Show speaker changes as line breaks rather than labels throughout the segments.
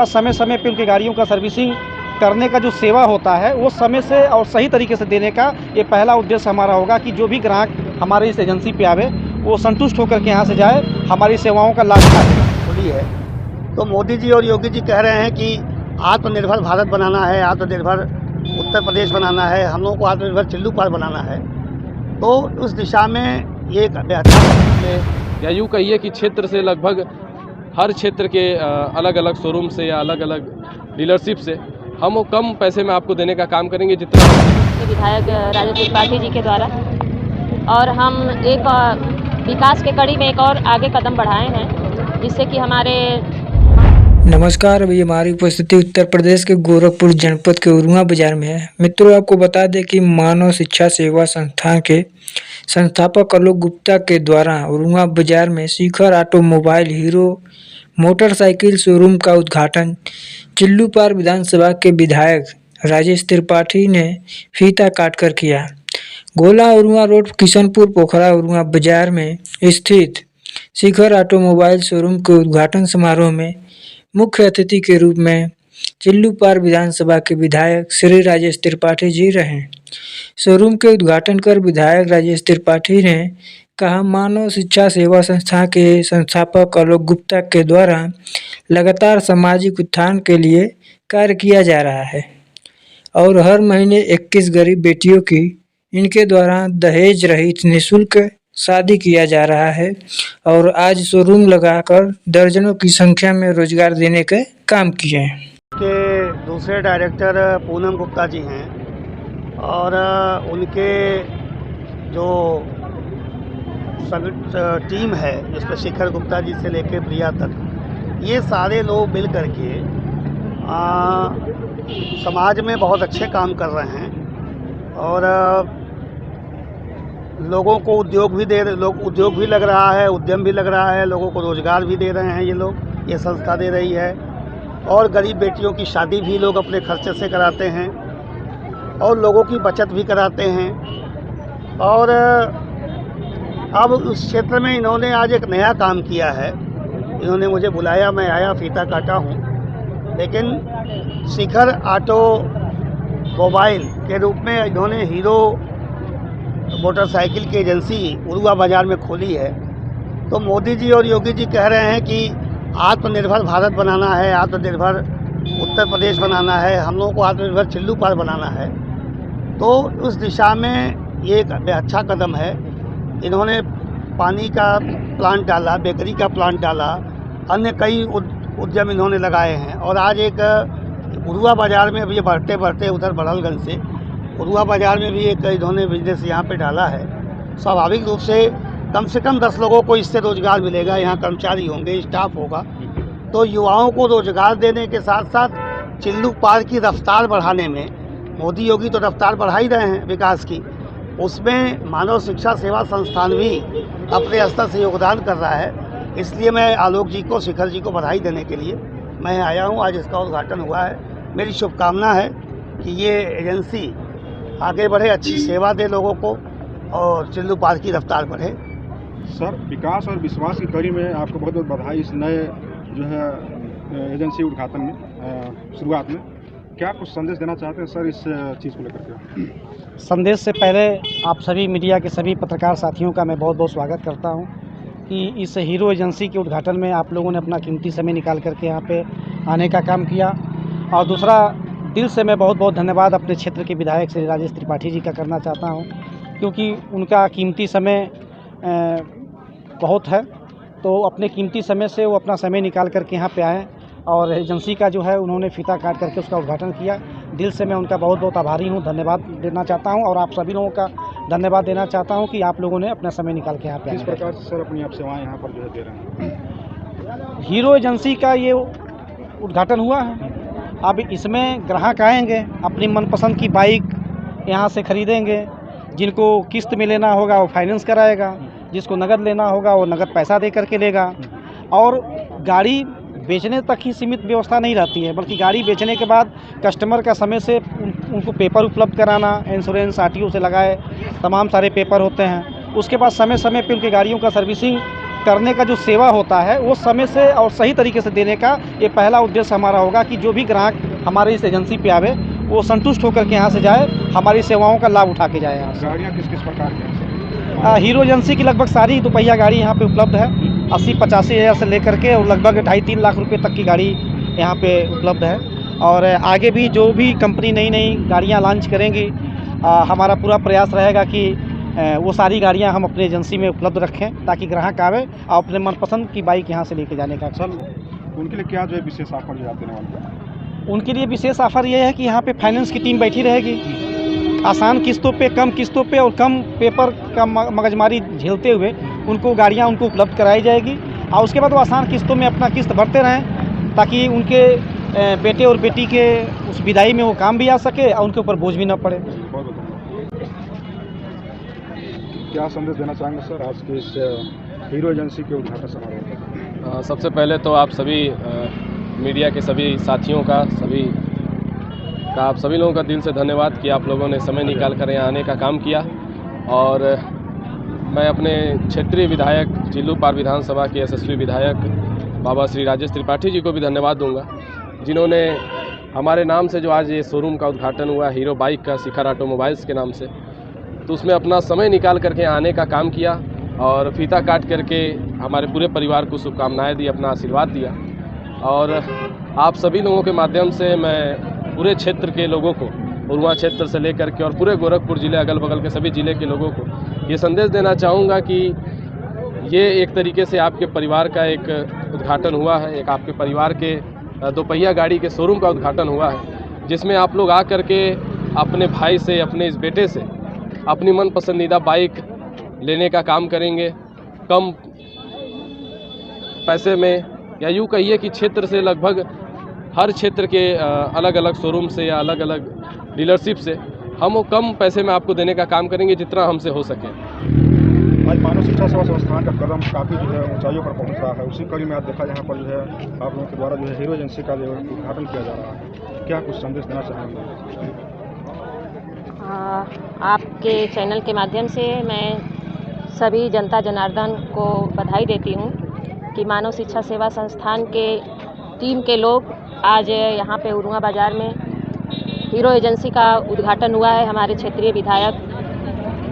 समय समय पे उनकी गाड़ियों का सर्विसिंग करने का जो सेवा होता है वो समय से और सही तरीके से देने का ये पहला उद्देश्य हमारा होगा कि जो भी ग्राहक हमारे इस एजेंसी पे आवे वो संतुष्ट होकर के यहाँ से जाए, हमारी सेवाओं का लाभ उठाए।
खुली है तो मोदी जी और योगी जी कह रहे हैं कि आत्मनिर्भर भारत बनाना है, आत्मनिर्भर उत्तर प्रदेश बनाना है, हम लोगों को आत्मनिर्भर चिल्लू पार बनाना है। तो उस दिशा में ये बेहतर
या यूँ कहिए कि क्षेत्र से लगभग हर क्षेत्र के अलग अलग शोरूम से या अलग अलग डीलरशिप से हम वो कम पैसे में आपको देने का काम करेंगे जितना
विधायक राजेश त्रिपाठी जी के द्वारा, और हम एक विकास के कड़ी में एक और आगे कदम बढ़ाए हैं जिससे कि हमारे
नमस्कार। अभी हमारी उपस्थिति उत्तर प्रदेश के गोरखपुर जनपद के उरुआ बाजार में है। मित्रों, आपको बता दें कि मानव शिक्षा सेवा संस्थान के संस्थापक आलोक गुप्ता के द्वारा उरुआ बाजार में शिखर ऑटोमोबाइल हीरो मोटरसाइकिल शोरूम का उद्घाटन चिल्लूपार विधानसभा के विधायक राजेश त्रिपाठी ने फीता काटकर किया। गोला उरुआ रोड किशनपुर पोखरा उरुआ बाजार में स्थित शिखर ऑटोमोबाइल शोरूम के उद्घाटन समारोह में मुख्य अतिथि के रूप में चिल्लूपार विधानसभा के विधायक श्री राजेश त्रिपाठी जी रहे। शोरूम के उद्घाटन कर विधायक राजेश त्रिपाठी ने कहा, मानव शिक्षा सेवा संस्था के संस्थापक आलोक गुप्ता के द्वारा लगातार सामाजिक उत्थान के लिए कार्य किया जा रहा है और हर महीने 21 गरीब बेटियों की इनके द्वारा दहेज रहित निःशुल्क शादी किया जा रहा है और आज शोरूम लगाकर दर्जनों की संख्या में रोजगार देने के काम किए हैं।
के दूसरे डायरेक्टर पूनम गुप्ता जी हैं और उनके जो टीम है जिसमें शिखर गुप्ता जी से लेकर प्रिया तक, ये सारे लोग मिल करके समाज में बहुत अच्छे काम कर रहे हैं और लोगों को उद्योग भी लग रहा है, उद्यम भी लग रहा है, लोगों को रोज़गार भी दे रहे हैं। ये संस्था दे रही है और गरीब बेटियों की शादी भी लोग अपने खर्चे से कराते हैं और लोगों की बचत भी कराते हैं। और अब उस क्षेत्र में इन्होंने आज एक नया काम किया है। इन्होंने मुझे बुलाया, मैं आया, फीता काटा हूँ, लेकिन शिखर ऑटो मोबाइल के रूप में इन्होंने हीरो मोटरसाइकिल की एजेंसी उरुआ बाज़ार में खोली है। तो मोदी जी और योगी जी कह रहे हैं कि आत्मनिर्भर भारत बनाना है, आत्मनिर्भर उत्तर प्रदेश बनाना है, हम लोगों को आत्मनिर्भर चिल्लू पार बनाना है। तो उस दिशा में ये एक अच्छा कदम है। इन्होंने पानी का प्लांट डाला, बेकरी का प्लांट डाला, अन्य कई उद्यम इन्होंने लगाए हैं और आज एक उरुआ बाज़ार में अभी बढ़ते बढ़ते उधर बड़हलगंज से उरुआ बाज़ार में भी एक इन्होंने बिजनेस यहाँ पे डाला है। स्वाभाविक रूप से कम 10 लोगों को इससे रोज़गार मिलेगा। यहाँ कर्मचारी होंगे, स्टाफ होगा। तो युवाओं को रोज़गार देने के साथ साथ चिल्लू पार की रफ्तार बढ़ाने में मोदी योगी तो रफ्तार बढ़ा ही रहे हैं विकास की, उसमें मानव शिक्षा सेवा संस्थान भी अपने स्तर से योगदान कर रहा है। इसलिए मैं आलोक जी को, शिखर जी को बधाई देने के लिए मैं आया हूँ। आज इसका उद्घाटन हुआ है। मेरी शुभकामना है कि ये एजेंसी आगे बढ़े, अच्छी सेवा दे लोगों को और चिल्लू पार की रफ्तार बढ़े।
सर, विकास और विश्वास की कड़ी में आपको बहुत बहुत बधाई इस नए जो है एजेंसी उद्घाटन में शुरुआत में। क्या कुछ संदेश देना चाहते हैं सर इस चीज़ को लेकर के?
संदेश से पहले आप सभी मीडिया के सभी पत्रकार साथियों का मैं बहुत बहुत स्वागत करता हूं कि इस हीरो एजेंसी के उद्घाटन में आप लोगों ने अपना कीमती समय निकाल करके यहाँ पे आने का काम किया। और दूसरा, दिल से मैं बहुत बहुत धन्यवाद अपने क्षेत्र के विधायक श्री राजेश त्रिपाठी जी का करना चाहता हूँ, क्योंकि उनका कीमती समय बहुत है। तो अपने कीमती समय से वो अपना समय निकाल करके यहाँ पे आए और एजेंसी का जो है उन्होंने फीता काट करके उसका उद्घाटन किया। दिल से मैं उनका बहुत बहुत आभारी हूँ, धन्यवाद देना चाहता हूँ और आप सभी लोगों का धन्यवाद देना चाहता हूँ कि आप लोगों ने अपना समय निकाल के यहाँ पे
किस प्रकार से सर अपनी आप सेवाएं यहाँ पर जो है दे रहे हैं?
हीरो एजेंसी का ये उद्घाटन हुआ है। अब इसमें ग्राहक आएंगे, अपनी मनपसंद की बाइक यहाँ से खरीदेंगे। जिनको किस्त में लेना होगा वो फाइनेंस कराएगा, जिसको नगद लेना होगा वो नगद पैसा दे करके लेगा। और गाड़ी बेचने तक ही सीमित व्यवस्था नहीं रहती है, बल्कि गाड़ी बेचने के बाद कस्टमर का समय से उनको पेपर उपलब्ध कराना, इंश्योरेंस आरटीओ से लगाए तमाम सारे पेपर होते हैं। उसके बाद समय समय पे उनकी गाड़ियों का सर्विसिंग करने का जो सेवा होता है वो समय से और सही तरीके से देने का ये पहला उद्देश्य हमारा होगा कि जो भी ग्राहक हमारे इस एजेंसी पे आवे वो संतुष्ट होकर के यहाँ से जाए, हमारी सेवाओं का लाभ उठा के जाए यहाँ से।
गाड़ियाँ किस किस प्रकार की हैं?
हीरो एजेंसी की लगभग सारी दोपहिया गाड़ी यहाँ पे उपलब्ध है। 80-85 हज़ार से लेकर के और लगभग 2.5-3 लाख रुपए तक की गाड़ी यहाँ पे उपलब्ध है। और आगे भी जो भी कंपनी नई नई गाड़ियाँ लॉन्च करेंगी, हमारा पूरा प्रयास रहेगा कि वो सारी गाड़ियाँ हम अपने एजेंसी में उपलब्ध रखें ताकि ग्राहक आवे और अपने मनपसंद की बाइक यहाँ से लेके जाने का।
सर उनके लिए क्या जो है विशेष ऑफर जो आप देने वाले हैं?
उनके लिए विशेष ऑफर ये है कि यहाँ पे फाइनेंस की टीम बैठी रहेगी। आसान किस्तों पे, कम किस्तों पे और कम पेपर का मगजमारी झेलते हुए उनको गाड़ियाँ उनको उपलब्ध कराई जाएगी और उसके बाद वो आसान किस्तों में अपना किस्त भरते रहें ताकि उनके बेटे और बेटी के उस विदाई में वो काम भी आ सके और उनके ऊपर बोझ भी न पड़े।
बहुत बहुत क्या संदेश देना चाहेंगे सर आज के इस हीरो एजेंसी के उद्घाटन समारोह में?
सबसे पहले तो आप सभी मीडिया के सभी साथियों का आप सभी लोगों का दिल से धन्यवाद कि आप लोगों ने समय निकाल कर यहाँ आने का काम किया। और मैं अपने क्षेत्रीय विधायक चिल्लू पार विधानसभा के यशस्वी विधायक बाबा श्री राजेश त्रिपाठी जी को भी धन्यवाद दूंगा, जिन्होंने हमारे नाम से जो आज ये शोरूम का उद्घाटन हुआ हीरो बाइक का शिखर ऑटोमोबाइल्स के नाम से, तो उसमें अपना समय निकाल करके आने का काम किया और फीता काट करके हमारे पूरे परिवार को शुभकामनाएँ दी, अपना आशीर्वाद दिया। और आप सभी लोगों के माध्यम से मैं पूरे क्षेत्र के लोगों को, उरुआ क्षेत्र से लेकर के और पूरे गोरखपुर ज़िले अगल बगल के सभी ज़िले के लोगों को ये संदेश देना चाहूँगा कि ये एक तरीके से आपके परिवार का एक उद्घाटन हुआ है, एक आपके परिवार के दोपहिया गाड़ी के शोरूम का उद्घाटन हुआ है, जिसमें आप लोग आ कर के अपने भाई से, अपने इस बेटे से अपनी मन पसंदीदा बाइक लेने का काम करेंगे कम पैसे में, या यूँ कहिए कि क्षेत्र से लगभग हर क्षेत्र के अलग अलग शोरूम से या अलग अलग डीलरशिप से हम वो कम पैसे में आपको देने का काम करेंगे जितना हमसे हो सके।
आज मानव शिक्षा सेवा संस्थान का कदम काफ़ी जो है ऊंचाइयों पर पहुंच रहा है। उसी कड़ी में आज देखा यहाँ पर जो है आप लोगों के द्वारा जो है हीरो एजेंसी का जो उद्घाटन किया जा रहा है, क्या कुछ संदेश देना चाहेंगे?
आपके चैनल के माध्यम से मैं सभी जनता जनार्दन को बधाई देती हूँ कि मानव शिक्षा सेवा संस्थान के टीम के लोग आज यहाँ पे उरुआ बाज़ार में हीरो एजेंसी का उद्घाटन हुआ है हमारे क्षेत्रीय विधायक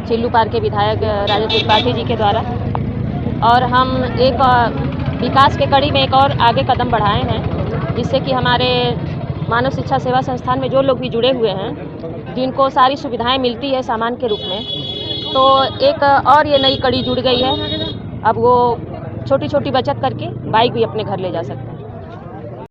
चिल्लू पार के विधायक राजेश त्रिपाठी जी के द्वारा। और हम एक विकास के कड़ी में एक और आगे कदम बढ़ाए हैं, जिससे कि हमारे मानव शिक्षा सेवा संस्थान में जो लोग भी जुड़े हुए हैं, जिनको सारी सुविधाएं मिलती है सामान के रूप में, तो एक और ये नई कड़ी जुड़ गई है। अब वो छोटी छोटी बचत करके बाइक भी अपने घर ले जा सकते हैं।